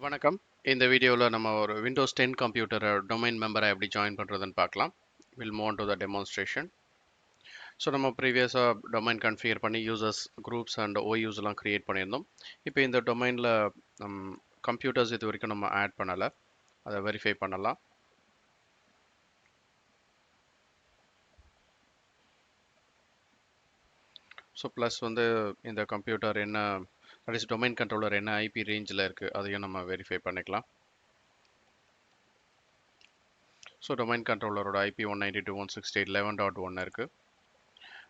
வணக்கம். இந்த வீடியோவில் நம்ம ஒரு விண்டோஸ் 10 கம்ப்யூட்டர் டொமைன் மெம்பரை எப்படி ஜாயின் பண்ணுறதுன்னு பார்க்கலாம். Will move on to the demonstration. So நம்ம ப்ரீவியஸாக டொமைன் கன்ஃபிகர் பண்ணி யூசர்ஸ் குரூப்ஸ் அண்ட் ஓயூஸ்லாம் க்ரியேட் பண்ணியிருந்தோம். இப்போ இந்த டொமைனில் கம்ப்யூட்டர்ஸ் இது வரைக்கும் நம்ம ஆட் பண்ணலை, அதை வெரிஃபை பண்ணலாம். ஸோ ப்ளஸ் வந்து இந்த கம்ப்யூட்டர் என்ன, தட் இஸ் டொமைன் கண்ட்ரோலர் என்ன ஐபி ரேஞ்சில் இருக்குது அதையும் நம்ம வெரிஃபை பண்ணிக்கலாம். ஸோ டொமைன் கண்ட்ரோலரோட ஐபி 192.168.11.1 இருக்குது.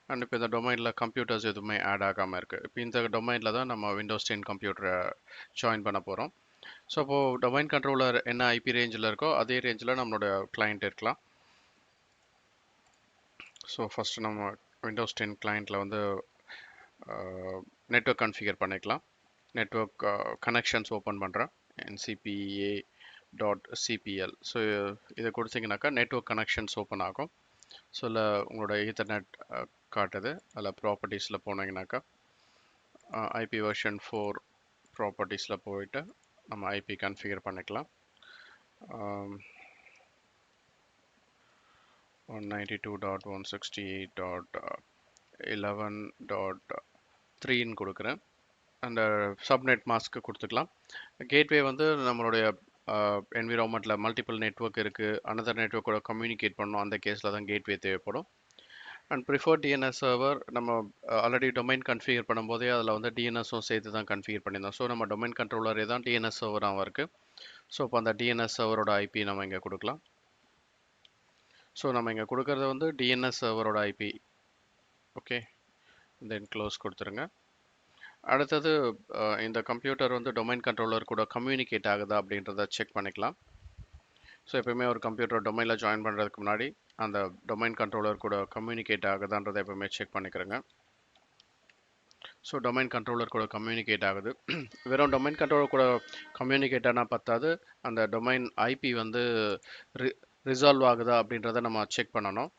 அண்ட் இப்போ இந்த டொமைனில் கம்ப்யூட்டர்ஸ் எதுவுமே ஆட் ஆகாமல் இருக்குது. இப்போ இந்த டொமைனில் தான் நம்ம விண்டோஸ் 10 கம்ப்யூட்டரை ஜாயின் பண்ண போகிறோம். ஸோ அப்போது டொமைன் கண்ட்ரோலர் என்ன ஐபி ரேஞ்சில் இருக்கோ அதே ரேஞ்சில் நம்மளோட கிளைண்ட் இருக்கலாம். ஸோ ஃபஸ்ட்டு நம்ம விண்டோஸ் 10 கிளைண்ட்டில் வந்து நெட்வொர்க் கன்ஃபிகர் பண்ணிக்கலாம். நெட்வொர்க் கனெக்ஷன்ஸ் ஓப்பன் பண்ணுறேன். ncpa.cpl. ஸோ இதை கொடுத்தீங்கன்னாக்கா நெட்வொர்க் கனெக்ஷன்ஸ் ஓப்பன் ஆகும். ஸோ இல்லை உங்களோட ஈத்தர்நெட் காட்டுது. அதில் ப்ராப்பர்ட்டிஸில் போனீங்கன்னாக்கா ஐபி வெர்ஷன் 4 ப்ராப்பர்ட்டிஸில் போயிட்டு நம்ம ஐபி கன்ஃபிகர் பண்ணிக்கலாம். 192.168.11.3ன்னு கொடுக்குறேன். அந்த சப்நெட் மாஸ்க்கு கொடுத்துக்கலாம். கேட்வே வந்து நம்மளுடைய என்விரான்மெண்ட்டில் மல்டிபிள் நெட்வொர்க் இருக்குது, அனதர் நெட்வொர்க்கோட கம்யூனிகேட் பண்ணணும், அந்த கேஸில் தான் கேட்வே தேவைப்படும். அண்ட் ப்ரிஃபர் டிஎன்எஸ் சர்வர் நம்ம ஆல்ரெடி டொமைன் கன்ஃபிகர் பண்ணும்போதே அதில் வந்து டிஎன்எஸும் சேர்த்து தான் கன்ஃபிகர் பண்ணியிருந்தோம். ஸோ நம்ம டொமைன் கண்ட்ரோலரே தான் டிஎன்எஸ் சர்வராகவும் இருக்குது. ஸோ இப்போ அந்த டிஎன்எஸ் சர்வரோட ஐபி நம்ம இங்கே கொடுக்கலாம். ஸோ நம்ம இங்கே கொடுக்கறது வந்து டிஎன்எஸ் சர்வரோட ஐபி. ஓகே, தென் க்ளோஸ் கொடுத்துருங்க. அடுத்தது இந்த கம்ப்யூட்டர் வந்து டொமைன் கண்ட்ரோலர் கூட கம்யூனிகேட் ஆகுதா அப்படின்றத செக் பண்ணிக்கலாம். ஸோ எப்பவுமே ஒரு கம்ப்யூட்டர் டொமைனில் ஜாயின் பண்ணுறதுக்கு முன்னாடி அந்த டொமைன் கண்ட்ரோலர் கூட கம்யூனிகேட் ஆகுதான்றதை எப்பவுமே செக் பண்ணிக்கிறேங்க. ஸோ டொமைன் கண்ட்ரோலர் கூட கம்யூனிகேட் ஆகுது. வெறும் டொமைன் கண்ட்ரோலர் கூட கம்யூனிகேட் ஆனால் பத்தாது, அந்த டொமைன் ஐபி வந்து ரிசால்வ் ஆகுதா அப்படின்றத நம்ம செக் பண்ணணும்.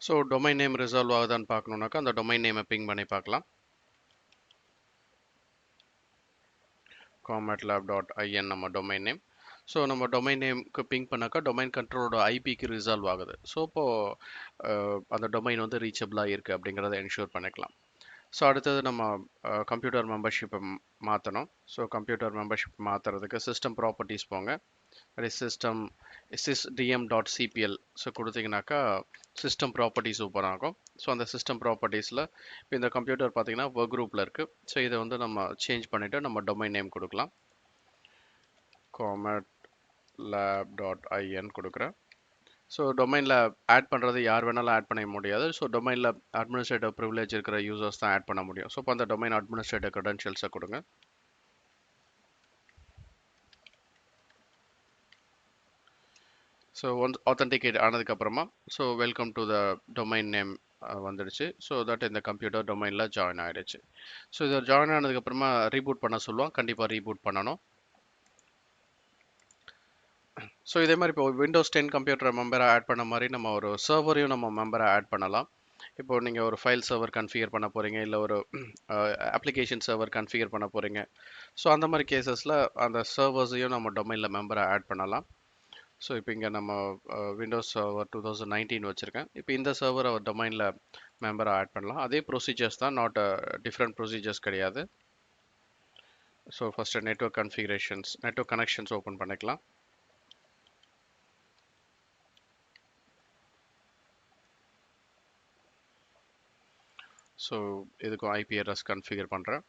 ஸோ டொமைன் நேம் ரிசால்வ் ஆகுதான்னு பார்க்கணுன்னாக்கா அந்த டொமைன் நேமை பிங் பண்ணி பார்க்கலாம். comatlab.in நம்ம டொமைன் நேம். ஸோ நம்ம டொமைன் நேம்க்கு பிங் பண்ணாக்கா டொமைன் கண்ட்ரோலோட ஐபிக்கு ரிசால்வ் ஆகுது. ஸோ இப்போது அந்த டொமைன் வந்து ரீச்சபிளாக இருக்குது அப்படிங்கிறத என்ஷூர் பண்ணிக்கலாம். ஸோ அடுத்தது நம்ம கம்ப்யூட்டர் மெம்பர்ஷிப்பை மாற்றணும். ஸோ கம்ப்யூட்டர் மெம்பர்ஷிப் மாற்றுறதுக்கு சிஸ்டம் ப்ராப்பர்ட்டிஸ் போங்க. அது சிஸ்டம் sysdm.cpl. ஸோ கொடுத்தீங்கன்னாக்கா சிஸ்டம் ப்ராப்பர்ட்டிஸ் ஓப்பன் ஆகும். ஸோ அந்த சிஸ்டம் ப்ராப்பர்ட்டிஸில் இப்போ இந்த கம்ப்யூட்டர் பார்த்தீங்கன்னா ஒர்க் குரூப்பில் இருக்குது. ஸோ இதை வந்து நம்ம சேஞ்ச் பண்ணிவிட்டு நம்ம டொமைன் நேம் கொடுக்கலாம். comatlab.in கொடுக்குறேன். ஸோ டொமைனில் ஆட் பண்ணுறது யார் வேணாலும் ஆட் பண்ண முடியாது. ஸோ டொமைனில் அட்மினிஸ்ட்ரேட்டிவ் ப்ரிவிலேஜ் இருக்கிற யூசர்ஸ் தான் ஆட் பண்ண முடியும். ஸோ இப்போ அந்த டொமைன் அட்மினிஸ்ட்ரேட்டிவ் க்ரெடென்ஷியல்ஸை கொடுங்க. ஸோ ஒன்ஸ் ஆத்தென்டிகேட் ஆனதுக்கப்புறமா so welcome to the domain name வந்துடுச்சு. ஸோ தட் இந்த கம்ப்யூட்டர் டொமைனில் ஜாயின் ஆகிடுச்சு. ஸோ இதை ஜாயின் ஆனதுக்கப்புறமா ரீபூட் பண்ண சொல்லுவோம். கண்டிப்பாக ரீபூட் பண்ணணும். ஸோ இதே மாதிரி இப்போ விண்டோஸ் 10 கம்ப்யூட்டர் மெம்பரை ஆட் பண்ண மாதிரி நம்ம ஒரு சர்வரையும் நம்ம மெம்பரை ஆட் பண்ணலாம். இப்போ நீங்கள் ஒரு ஃபைல் சர்வர் கன்ஃபிகர் பண்ண போகிறீங்க, இல்லை ஒரு அப்ளிகேஷன் சர்வர் கன்ஃபிகர் பண்ண போகிறீங்க. ஸோ அந்த மாதிரி கேசஸில் அந்த சர்வர்ஸையும் நம்ம டொமைனில் மெம்பரை ஆட் பண்ணலாம். ஸோ இப்போ இங்கே நம்ம விண்டோஸ் சர்வர் 2019 வச்சுருக்கேன். இப்போ இந்த சர்வர் டொமைனில் மெம்பரை ஆட் பண்ணலாம். அதே ப்ரொசீஜர்ஸ் தான், நாட் டிஃப்ரெண்ட் ப்ரொசீஜர்ஸ் கிடையாது. So first network configurations, network connections open பண்ணிக்கலாம். ஸோ இதுக்கும் ஐபி அட்ரஸ் கன்ஃபிகர் பண்ணுறேன்.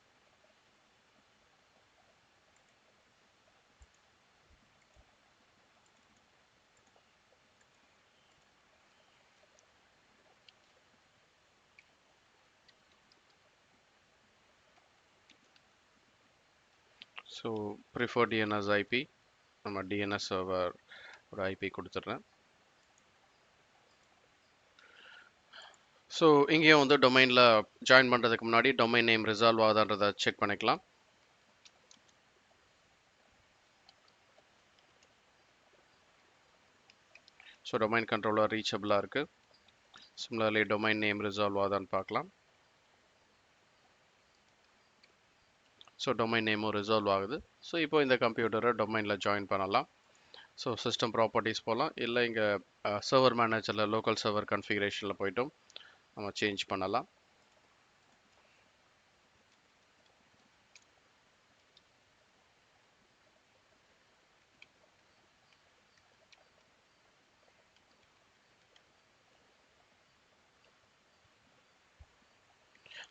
ஸோ ப்ரிஃபர் டிஎன்எஸ் ஐபி, நம்ம டிஎன்எஸ் சர்வர் ஒரு ஐபி கொடுத்துட்றேன். ஸோ இங்கேயும் வந்து டொமைனில் ஜாயின் பண்ணுறதுக்கு முன்னாடி டொமைன் நேம் ரிசால்வ் ஆகுதான்றதை செக் பண்ணிக்கலாம். ஸோ டொமைன் கண்ட்ரோலர் ரீச்சபிளாக இருக்குது. சிமிலர்லி டொமைன் நேம் ரிசால்வ் ஆகுதான்னு பார்க்கலாம். ஸோ டொமைன் நேமும் ரிசால்வ் ஆகுது. ஸோ இப்போ இந்த கம்ப்யூட்டரை டொமைனில் ஜாயின் பண்ணலாம். ஸோ சிஸ்டம் ப்ராப்பர்ட்டிஸ் போகலாம், இல்லை இங்கே சர்வர் மேனேஜரில் லோக்கல் சர்வர் கன்ஃபிகரேஷனில் போய்ட்டும் நம்ம சேஞ்ச் பண்ணலாம்.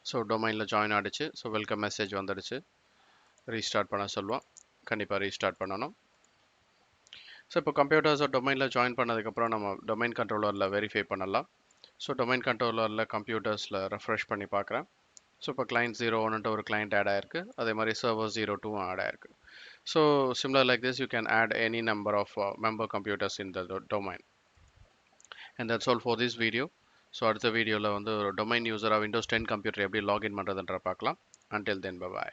ஸோ டொமைனில் ஜாயின் ஆகிடுச்சு. ஸோ வெல்கம் மெசேஜ் வந்துடுச்சு. ரீஸ்டார்ட் பண்ண சொல்லுவோம். கண்டிப்பாக ரீஸ்டார்ட் பண்ணணும். ஸோ இப்போ கம்ப்யூட்டர்ஸை டொமைனில் ஜாயின் பண்ணதுக்கப்புறம் நம்ம டொமைன் கண்ட்ரோலரில் வெரிஃபை பண்ணலாம். ஸோ டொமைன் கண்ட்ரோலரில் கம்ப்யூட்டர்ஸில் ரெஃப்ரெஷ் பண்ணி பார்க்குறேன். ஸோ இப்போ கிளைண்ட் 01ன்ட்டு ஒரு கிளைண்ட் ஆட் ஆயிருக்கு. அதே மாதிரி சர்வர் 02 ஆட் ஆயிருக்கு. So similar like this you can add any number of member computers in the domain. And that's all for this video. So அடுத்த வீடியோவில் வந்து ஒரு டொமைன் யூஸராக விண்டோஸ் 10 கம்ப்யூட்டர் எப்படி லாகின் பண்ணுறதுன்ற பார்க்கலாம். Until then, bye bye.